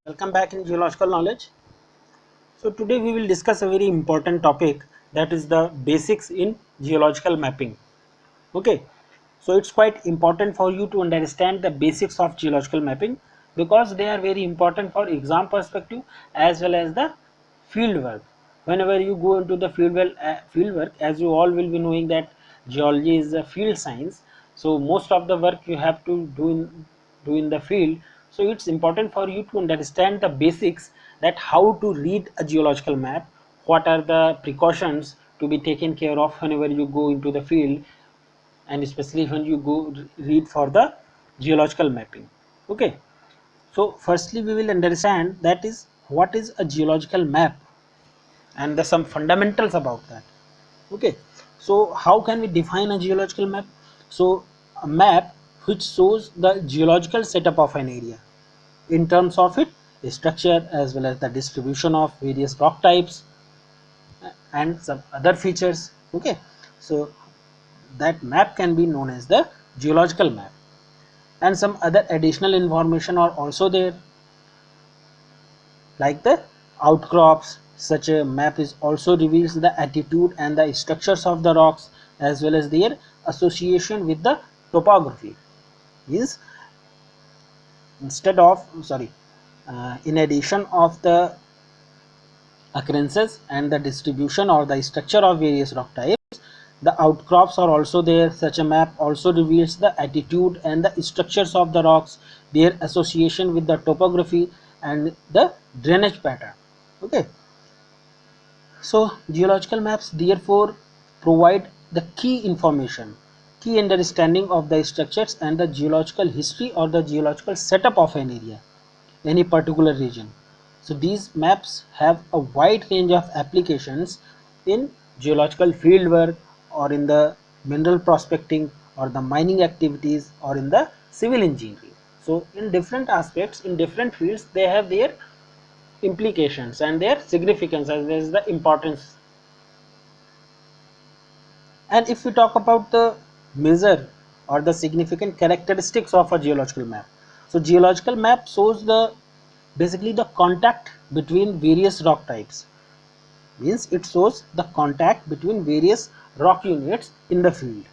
Welcome back in Geological Knowledge. So today we will discuss a very important topic, that is the basics in geological mapping. Okay, so it's quite important for you to understand the basics of geological mapping because they are very important for exam perspective as well as the field work. Whenever you go into the field work, as you all will be knowing that geology is a field science, so most of the work you have to do in the field. So it's important for you to understand the basics, that how to read a geological map, what are the precautions to be taken care of whenever you go into the field, and especially when you go read for the geological mapping. Okay, so firstly we will understand that is what is a geological map and the some fundamentals about that. Okay, so how can we define a geological map? So a map which shows the geological setup of an area in terms of its structure as well as the distribution of various rock types and some other features. Okay, so that map can be known as the geological map, and some other additional information are also there, like the outcrops. Such a map is also reveals the attitude and the structures of the rocks as well as their association with the topography. Means instead of sorry in addition of the occurrences and the distribution or the structure of various rock types, the outcrops are also there. Such a map also reveals the attitude and the structures of the rocks, their association with the topography and the drainage pattern. Okay, so geological maps therefore provide the key information, key understanding of the structures and the geological history or the geological setup of an area, any particular region. So these maps have a wide range of applications in geological fieldwork or in the mineral prospecting or the mining activities or in the civil engineering. So in different aspects, in different fields, they have their implications and their significance as well as the importance. And if we talk about the measure or the significant characteristics of a geological map, so geological map shows the basically the contact between various rock types. Means it shows the contact between various rock units in the field,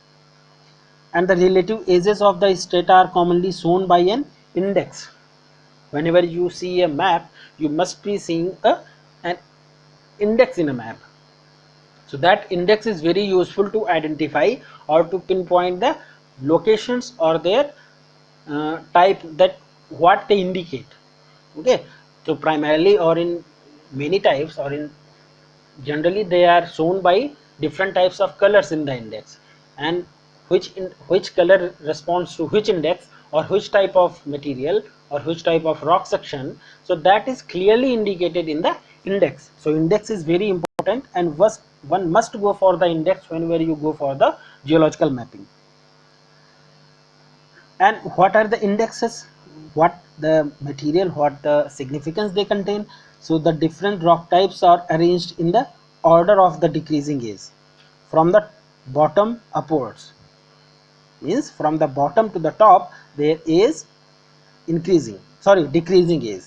and the relative ages of the strata are commonly shown by an index. Whenever you see a map, you must be seeing an index in a map. So that index is very useful to identify or to pinpoint the locations or their type, that what they indicate. Okay, so primarily or in many types or in generally they are shown by different types of colors in the index, and which color responds to which index or which type of material or which type of rock section, so that is clearly indicated in the index. So index is very important, and one must go for the index whenever you go for the geological mapping. And what are the indexes, what the material, what the significance they contain? So the different rock types are arranged in the order of the decreasing age from the bottom upwards. Means from the bottom to the top there is decreasing age.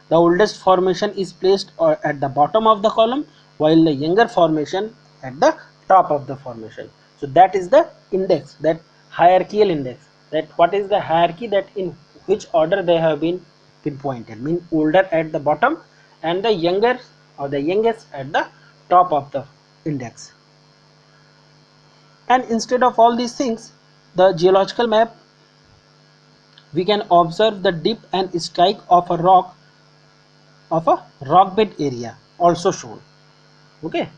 The oldest formation is placed at the bottom of the column, while the younger formation at the top of the formation. So that is the index, that hierarchical index, that what is the hierarchy, that in which order they have been pinpointed, mean older at the bottom and the younger or the youngest at the top of the index. And instead of all these things, the geological map, we can observe the dip and strike of a rock bed area also shown. Okay,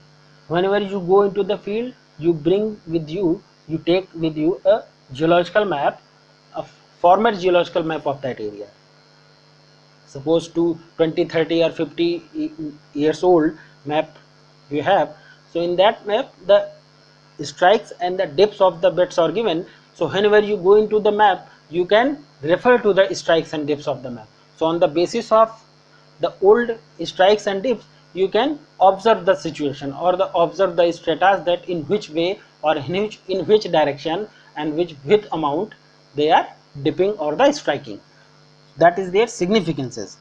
whenever you go into the field, you take with you a geological map, a former geological map of that area. Suppose to 20, 30 or 50 years old map you have. So in that map the strikes and the dips of the beds are given. So whenever you go into the map, you can refer to the strikes and dips of the map. So on the basis of the old strikes and dips, you can observe the situation or observe the strata, that in which way or in which direction and which width amount they are dipping or the striking. That is their significances.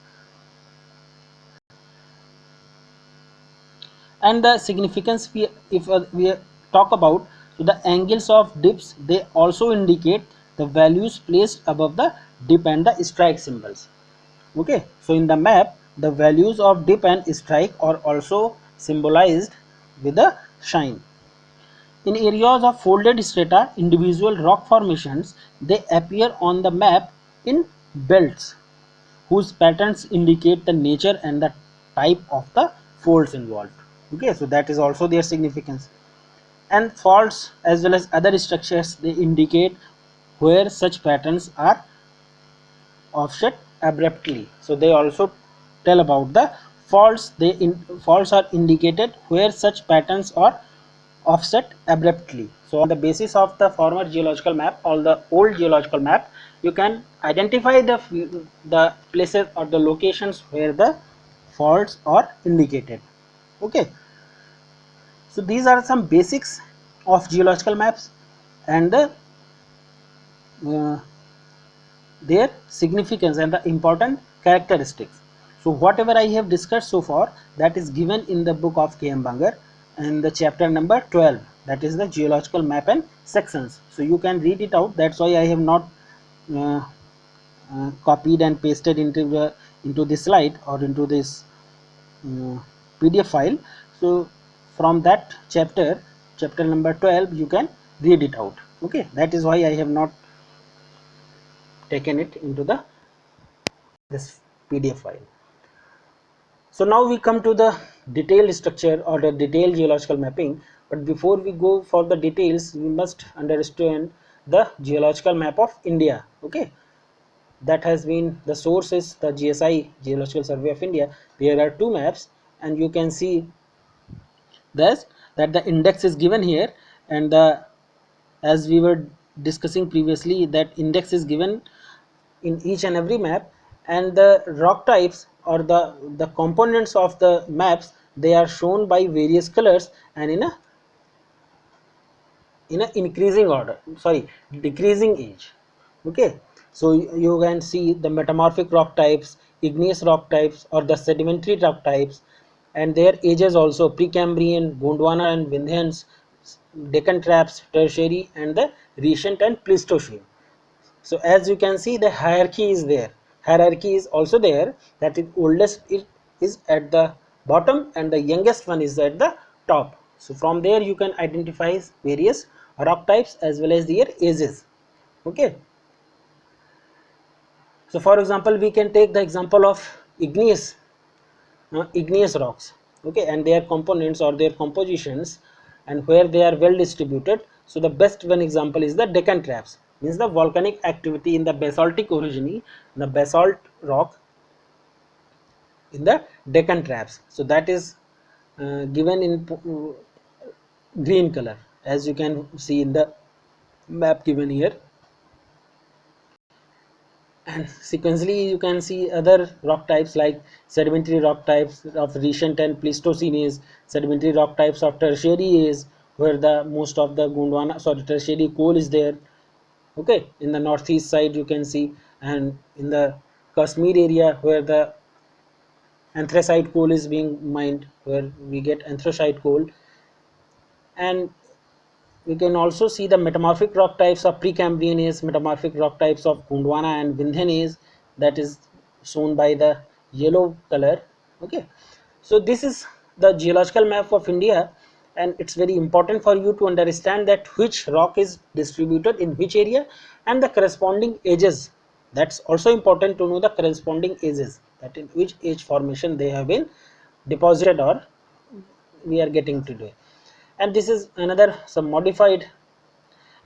And the significance, if we talk about, so the angles of dips, they also indicate the values placed above the dip and the strike symbols. Okay, so in the map the values of dip and strike are also symbolized with a shine. In areas of folded strata, individual rock formations, they appear on the map in belts whose patterns indicate the nature and the type of the folds involved. Okay, so that is also their significance. And faults as well as other structures, they indicate where such patterns are offset abruptly. So they also tell about the faults. Faults are indicated where such patterns are offset abruptly. So on the basis of the former geological map or the old geological map, you can identify the places or the locations where the faults are indicated. Okay, so these are some basics of geological maps and uh, their significance and the important characteristics. So whatever I have discussed so far, that is given in the book of K.M. Bangar and the chapter number 12, that is the geological map and sections. So you can read it out. That's why I have not uh, copied and pasted into this slide or into this uh, PDF file. So from that chapter number 12, you can read it out. Okay, that is why I have not taken it into this PDF file. So now we come to the detailed structure or the detailed geological mapping. But before we go for the details, we must understand the geological map of India. Okay, that has been, the source is the GSI, Geological Survey of India. There are two maps, and you can see thus that the index is given here, and the, as we were discussing previously, that index is given in each and every map, and the rock types or the components of the maps, they are shown by various colors and in a increasing order, sorry, decreasing age. Okay, so you can see the metamorphic rock types, igneous rock types, or the sedimentary rock types, and their ages also: Precambrian, Gondwana and Vindhyans, Deccan traps, Tertiary, and the recent and Pleistocene. So as you can see, the hierarchy is there. Hierarchy is also there, that is oldest is at the bottom and the youngest one is at the top. So from there you can identify various rock types as well as their ages. Okay, so for example, we can take the example of igneous rocks. Okay, and their components or their compositions, and where they are well distributed. So the best one example is the Deccan traps, means the volcanic activity in the basaltic orogeny, the basalt rock in the Deccan traps. So that is given in green color, as you can see in the map given here. And sequentially you can see other rock types like sedimentary rock types of recent and Pleistocene age, sedimentary rock types of tertiary age, where the most of the Gondwana, sorry, tertiary coal is there. Okay, in the northeast side you can see, and in the Kashmir area where the anthracite coal is being mined, where we get anthracite coal. And we can also see the metamorphic rock types of Precambrian age, metamorphic rock types of Gondwana and Vindhyan age, that is shown by the yellow color. Okay, so this is the geological map of India, and it's very important for you to understand that which rock is distributed in which area and the corresponding ages. That's also important to know the corresponding ages, that in which age formation they have been deposited or we are getting today. And this is another some modified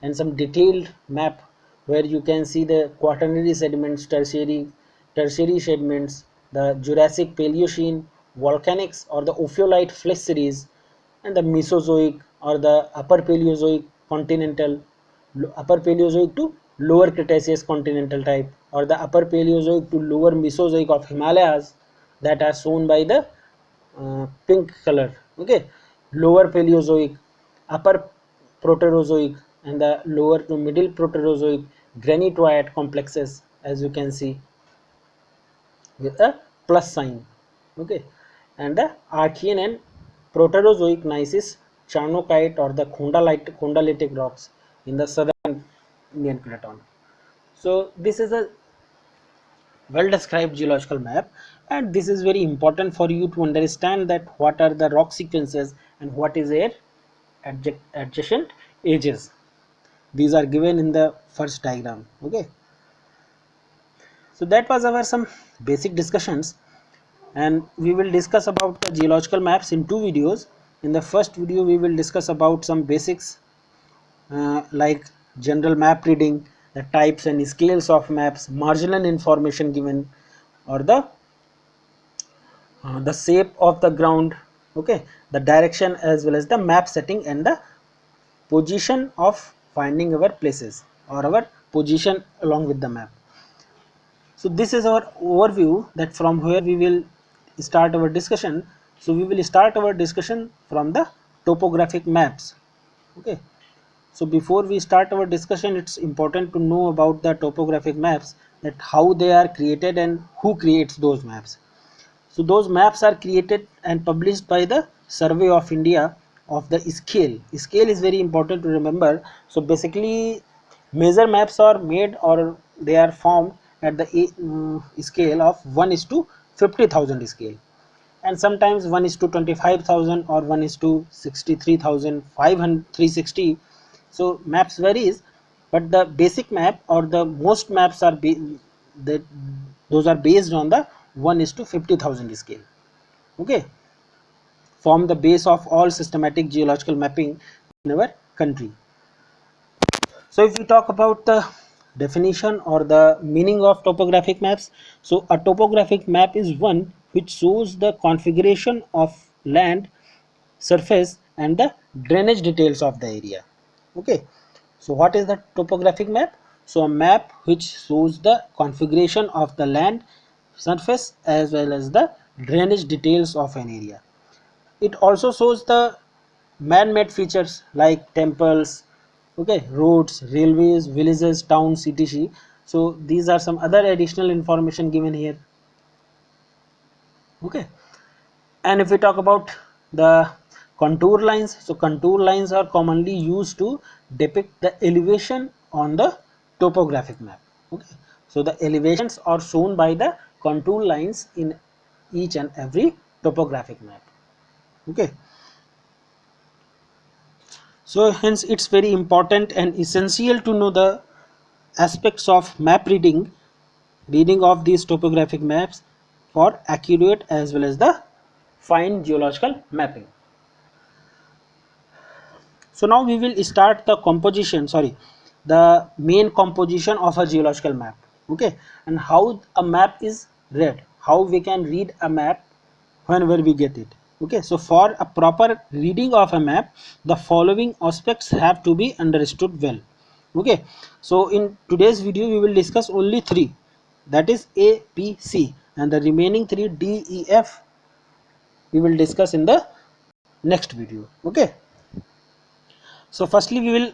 and some detailed map, where you can see the quaternary sediments, tertiary sediments, the Jurassic, Paleocene, volcanics or the ophiolite flesh series, and the Mesozoic or the upper Paleozoic continental, upper Paleozoic to lower Cretaceous continental type, or the upper Paleozoic to lower Mesozoic of Himalayas, that are shown by the pink color. Okay, lower Paleozoic, upper Proterozoic, and the lower to middle Proterozoic granitoid complexes, as you can see with a plus sign. Okay, and the Archean and Proterozoic gneiss Charnockite or the Khondalitic rocks in the southern Indian Plateau. So this is a well described geological map, and this is very important for you to understand that what are the rock sequences and what is their adjacent edges. These are given in the first diagram. Okay, so that was our some basic discussions, and we will discuss about the geological maps in two videos. In the first video we will discuss about some basics like general map reading, the types and scales of maps, marginal information given, or the shape of the ground, okay, the direction as well as the map setting and the position of finding our places or our position along with the map. So this is our overview, that from where we will start our discussion. So we will start our discussion from the topographic maps. Okay, so before we start our discussion, it's important to know about the topographic maps, that how they are created and who creates those maps. So those maps are created and published by the Survey of India of the scale. Scale is very important to remember. So basically major maps are made or they are formed at the scale of 1 is to 50,000 scale, and sometimes 1 is to 25,000 or 1 is to 63,360. So maps varies, but the basic map or the most maps are that those are based on the 1 is to 50,000 scale. Okay, form the base of all systematic geological mapping in our country. So if we talk about the definition or the meaning of topographic maps, so a topographic map is one which shows the configuration of land surface and the drainage details of the area. Okay, so what is the topographic map? So a map which shows the configuration of the land surface as well as the drainage details of an area. It also shows the man-made features like temples, okay, roads, railways, villages, towns, etc. So these are some other additional information given here. Okay, and if we talk about the contour lines, so contour lines are commonly used to depict the elevation on the topographic map. Okay, so the elevations are shown by the contour lines in each and every topographic map. Okay, so hence it's very important and essential to know the aspects of map reading of these topographic maps for accurate as well as the fine geological mapping. So now we will start the main composition of a geological map. Okay, and how a map is read, how we can read a map whenever we get it. Okay, so for a proper reading of a map, the following aspects have to be understood well. Okay, so in today's video we will discuss only three, that is A, B, C, and the remaining three D, E, F we will discuss in the next video. Okay, so firstly we will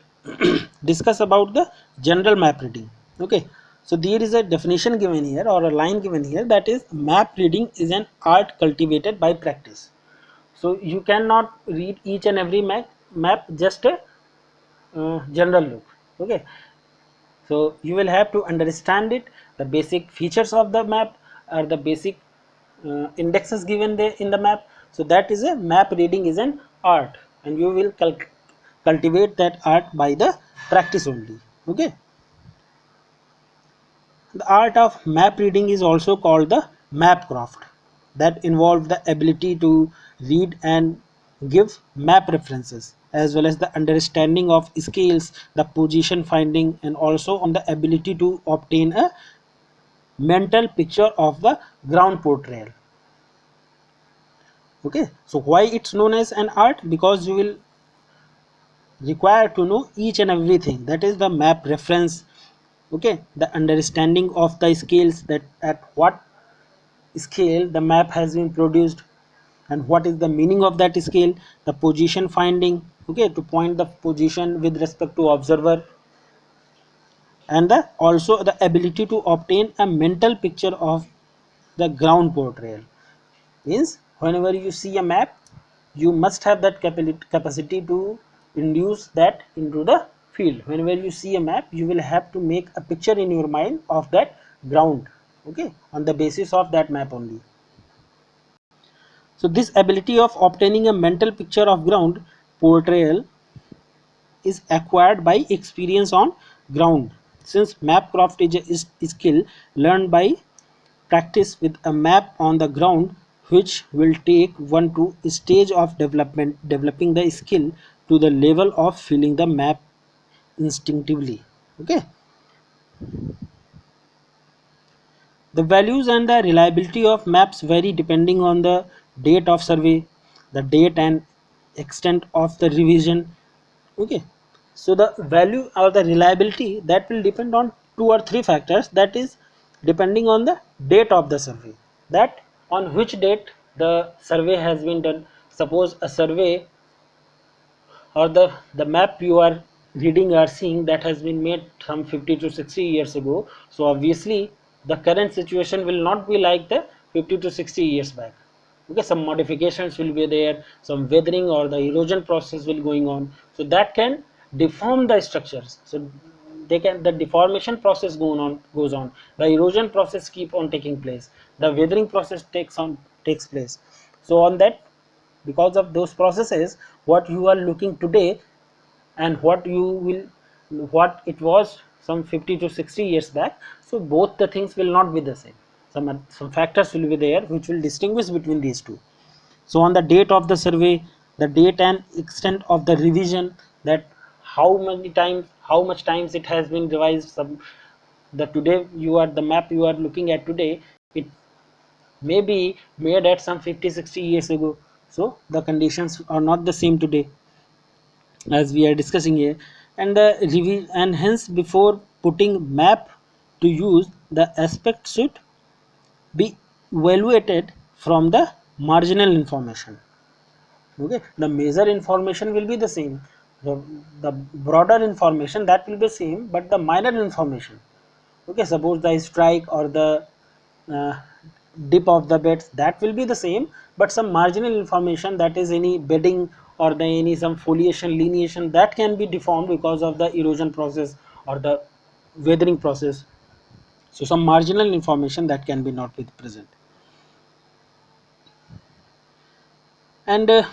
discuss about the general map reading. Okay, so there is a definition given here or a line given here, that is map reading is an art cultivated by practice. So you cannot read each and every map just a general look. Okay, so you will have to understand it, the basic features of the map or the basic indexes given there in the map. So that is a map reading is an art, and you will cultivate that art by the practice only. Okay, the art of map reading is also called the map craft, that involves the ability to read and give map references as well as the understanding of scales, the position finding, and also on the ability to obtain a mental picture of the ground portrayal. Okay, so why it's known as an art? Because you will require to know each and everything, that is the map reference. Okay, the understanding of the scales, that at what scale the map has been produced and what is the meaning of that scale, the position finding, okay, to point the position with respect to observer, and also the ability to obtain a mental picture of the ground portrayal. Means whenever you see a map, you must have that capacity to induce that into the field. Whenever you see a map, you will have to make a picture in your mind of that ground, okay, on the basis of that map only. So this ability of obtaining a mental picture of ground portrayal is acquired by experience on ground, since mapcraft is skill learned by practice with a map on the ground, which will take one to stage of developing the skill to the level of feeling the map instinctively. Okay, the values and the reliability of maps vary depending on the date of survey, the date and extent of the revision. Okay, so the value or the reliability, that will depend on two or three factors, that is depending on the date of the survey, that on which date the survey has been done. Suppose a survey or the map you are reading or seeing, that has been made some 50 to 60 years ago, so obviously the current situation will not be like the 50 to 60 years back. Okay, some modifications will be there, some weathering or the erosion process will going on, so that can deform the structures. So they can, the deformation process goes on, the erosion process keep on taking place, the weathering process takes place. So on that, because of those processes, what you are looking today and what it was some 50 to 60 years back, so both the things will not be the same. Some factors will be there which will distinguish between these two. So on the date of the survey, the date and extent of the revision, that how much times it has been revised. Some, the today you are, the map you are looking at today, it may be made at some 50-60 years ago, so the conditions are not the same today as we are discussing here. And the review, and hence before putting map to use, the aspect should be evaluated from the marginal information. Okay, the major information will be the same, the broader information that will be same, but the minor information, okay, suppose the strike or the uh, dip of the beds, that will be the same, but some marginal information, that is any bedding or the any some foliation lineation, that can be deformed because of the erosion process or the weathering process. So some marginal information that can be not be present. And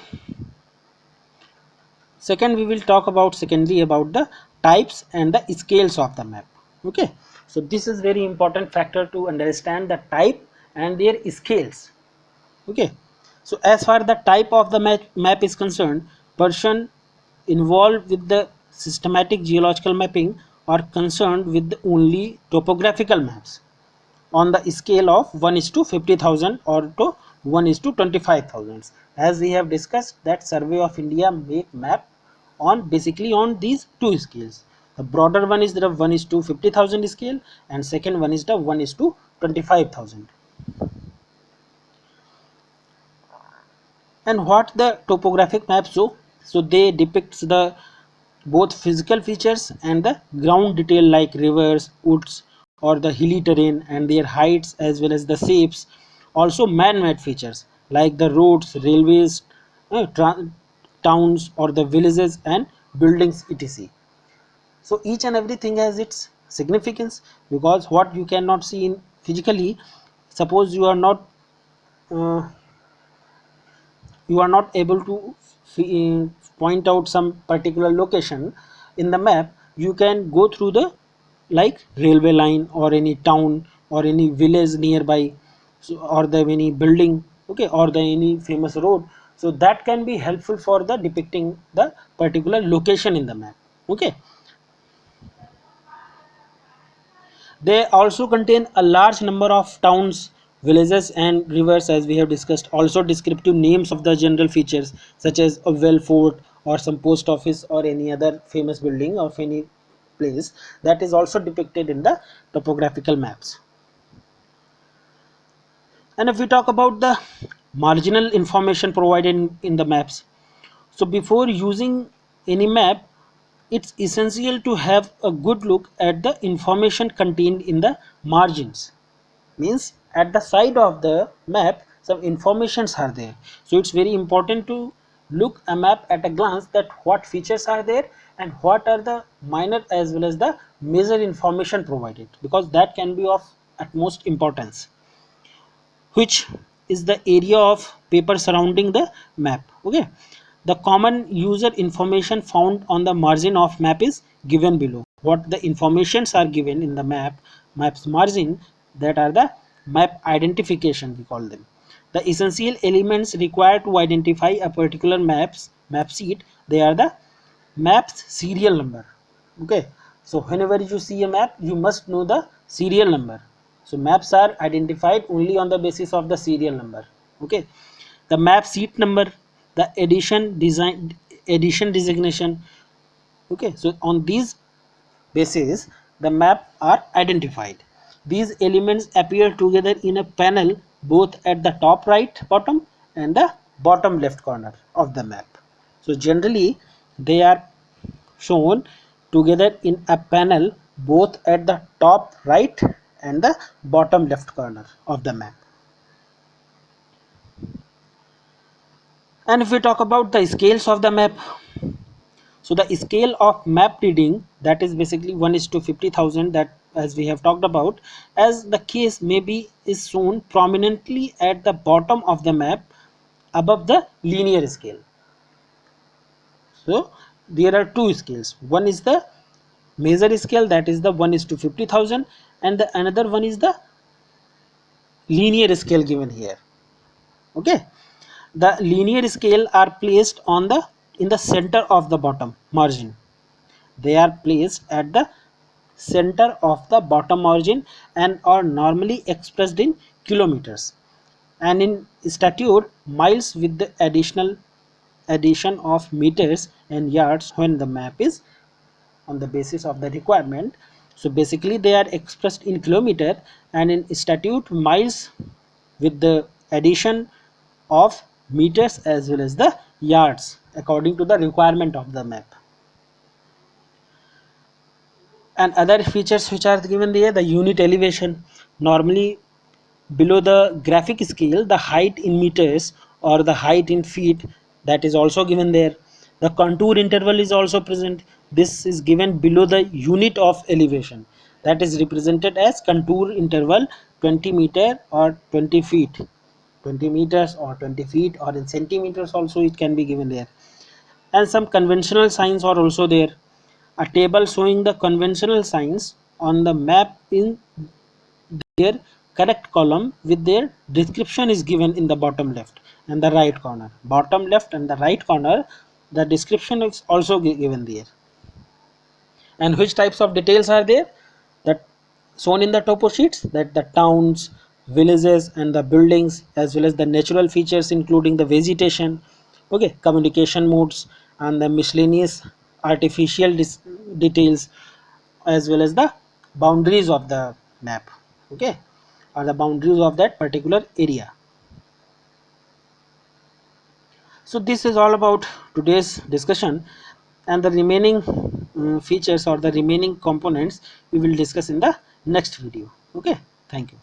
second, we will talk about secondly about the types and the scales of the map. Okay, so this is very important factor to understand the type and their scales. Okay, so as far the type of the map is concerned, person involved with the systematic geological mapping are concerned with only topographical maps on the scale of 1 is to 50,000 or to 1 is to 25,000. As we have discussed, that Survey of India make map on basically on these two scales. The broader one is the 1 is to 50,000 scale, and second one is the 1 is to 25,000. And what the topographic maps show? So they depicts the both physical features and the ground detail like rivers, woods, or the hilly terrain and their heights as well as the shapes. Also man-made features like the roads, railways, towns or the villages and buildings etc. So each and everything has its significance, because what you cannot see in physically, suppose uh, you are not able to point out some particular location in the map, you can go through the like railway line or any town or any village nearby, so, or the any building, okay, or the any famous road, so that can be helpful for the depicting the particular location in the map. Okay, they also contain a large number of towns, villages, and rivers, as we have discussed. Also, descriptive names of the general features, such as a well fort or some post office or any other famous building of any place, that is also depicted in the topographical maps. And if we talk about the marginal information provided in the maps, so before using any map, it's essential to have a good look at the information contained in the margins. Means at the side of the map some informations are there, so it's very important to look a map at a glance that what features are there and what are the minor as well as the major information provided, because that can be of utmost importance. Which is the area of paper surrounding the map. Okay, the common user information found on the margin of map is given below. What the informations are given in the map's margin, that are the map identification we call them. The essential elements required to identify a particular map sheet, they are the map's serial number. Okay, so whenever you see a map you must know the serial number. So maps are identified only on the basis of the serial number. Okay, the map sheet number, the edition designation. Okay, so on these basis the map are identified. These elements appear together in a panel both at the top right bottom and the bottom left corner of the map. So generally they are shown together in a panel both at the top right and the bottom left corner of the map. And if we talk about the scales of the map, so the scale of map reading, that is basically 1:50,000, that as we have talked about, as the case maybe is shown prominently at the bottom of the map above the linear scale. So there are two scales. One is the major scale, that is the 1:50,000, and the another one is the linear scale given here. Okay, the linear scale are placed on the in the center of the bottom margin. They are placed at the center of the bottom margin and are normally expressed in kilometers, and in statute miles with the addition of meters and yards when the map is on the basis of the requirement. So basically they are expressed in kilometer, and in statute miles with the addition of meters as well as the yards according to the requirement of the map. And other features which are given there, the unit elevation. Normally below the graphic scale the height in meters or the height in feet, that is also given there. The contour interval is also present. This is given below the unit of elevation, that is represented as contour interval 20 meter or 20 feet, 20 meters or 20 feet, or in centimeters also it can be given there. And some conventional signs are also there. A table showing the conventional signs on the map in their correct column with their description is given in the bottom left and the right corner. Bottom left and the right corner, the description is also given there. And which types of details are there? That shown in the topo sheets, that the towns, villages and the buildings as well as the natural features including the vegetation, okay, communication modes and the miscellaneous artificial details as well as the boundaries of the map, okay, or the boundaries of that particular area. So this is all about today's discussion, and the remaining features or the remaining components we will discuss in the next video. Okay, thank you.